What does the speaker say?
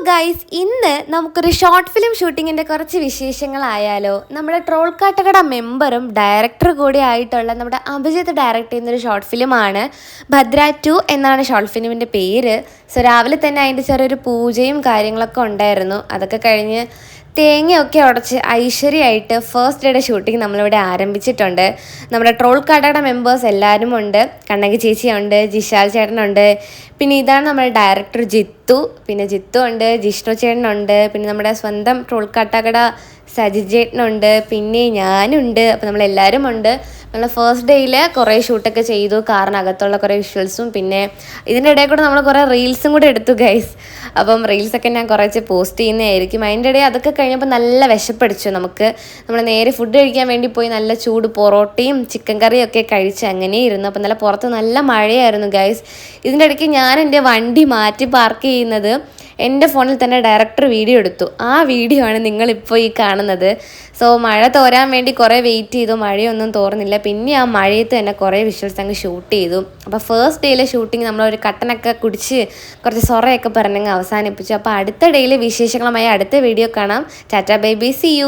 Guys ഇന്ന് നമുക്കൊരു short film ഷൂട്ടിങ്ങിൻ്റെ കുറച്ച് വിശേഷങ്ങളായാലോ. നമ്മുടെ ട്രോൾ കാട്ടകട മെമ്പറും ഡയറക്ടർ കൂടി ആയിട്ടുള്ള നമ്മുടെ അഭിജിത്ത് ഡയറക്റ്റ് ചെയ്യുന്നൊരു ഷോർട്ട് ഫിലിമാണ് ഭദ്ര 2 എന്നാണ് ഷോർട്ട് ഫിലിമിൻ്റെ പേര്. സോ രാവിലെ തന്നെ അതിൻ്റെ ചെറിയൊരു പൂജയും കാര്യങ്ങളൊക്കെ ഉണ്ടായിരുന്നു. അതൊക്കെ കഴിഞ്ഞ് തേങ്ങയൊക്കെ ഉടച്ച് ഐശ്വര്യമായിട്ട് ഫസ്റ്റ് ഡേയുടെ ഷൂട്ടിംഗ് നമ്മളിവിടെ ആരംഭിച്ചിട്ടുണ്ട്. നമ്മുടെ ട്രോൾ കാട്ടകട മെമ്പേഴ്സ് എല്ലാവരും ഉണ്ട്. കണ്ണകി ചേച്ചിയുണ്ട്, ജിഷാൽ ചേട്ടനുണ്ട്, പിന്നെ ഇതാണ് നമ്മുടെ ഡയറക്ടർ പിന്നെ ജിത്തു ഉണ്ട്, ജിഷ്ണു ചേട്ടനുണ്ട്, പിന്നെ നമ്മുടെ സ്വന്തം ട്രോൾ കാട്ടകട സജിത് ചേട്ടനുണ്ട്, പിന്നെ ഞാനുണ്ട്. അപ്പോൾ നമ്മളെല്ലാവരും ഉണ്ട്. നമ്മൾ ഫസ്റ്റ് ഡേയിൽ കുറേ ഷൂട്ടൊക്കെ ചെയ്തു, കാറിനകത്തുള്ള കുറേ വിഷ്വൽസും പിന്നെ ഇതിൻ്റെ ഇടയിൽ കൂടെ നമ്മൾ കുറേ റീൽസും കൂടെ എടുത്തു ഗൈസ്. അപ്പം റീൽസൊക്കെ ഞാൻ കുറച്ച് പോസ്റ്റ് ചെയ്യുന്നതായിരിക്കും. അതിൻ്റെ ഇടയിൽ അതൊക്കെ കഴിഞ്ഞപ്പോൾ നല്ല വിശപ്പടിച്ചു നമുക്ക്. നമ്മൾ നേരെ ഫുഡ് കഴിക്കാൻ വേണ്ടി പോയി നല്ല ചൂട് പൊറോട്ടയും ചിക്കൻ കറിയും ഒക്കെ കഴിച്ച് അങ്ങനെ ഇരുന്നു. അപ്പം നല്ല പുറത്ത് നല്ല മഴയായിരുന്നു ഗൈസ്. ഇതിൻ്റെ ഇടയ്ക്ക് ഞാൻ എൻ്റെ വണ്ടി മാറ്റി പാർക്ക് ചെയ്യുന്നത് എൻ്റെ ഫോണിൽ തന്നെ ഡയറക്ടർ വീഡിയോ എടുത്തു. ആ വീഡിയോ ആണ് നിങ്ങളിപ്പോൾ ഈ കാണുന്നത്. സോ മഴ തോരാൻ വേണ്ടി കുറേ വെയിറ്റ് ചെയ്തു, മഴയൊന്നും തോർന്നില്ല. പിന്നെ ആ മഴയത്ത് തന്നെ കുറേ വിഷ്വൽസ് അങ്ങ് ഷൂട്ട് ചെയ്തു. അപ്പോൾ ഫസ്റ്റ് ഡേയിലെ ഷൂട്ടിങ് നമ്മളൊരു കട്ടനൊക്കെ കുടിച്ച് കുറച്ച് സൊറയൊക്കെ പറഞ്ഞങ്ങ് അവസാനിപ്പിച്ചു. അപ്പോൾ അടുത്ത ഡേയിലെ വിശേഷങ്ങളുമായി അടുത്ത വീഡിയോ കാണാം. Tata bye bye, see U.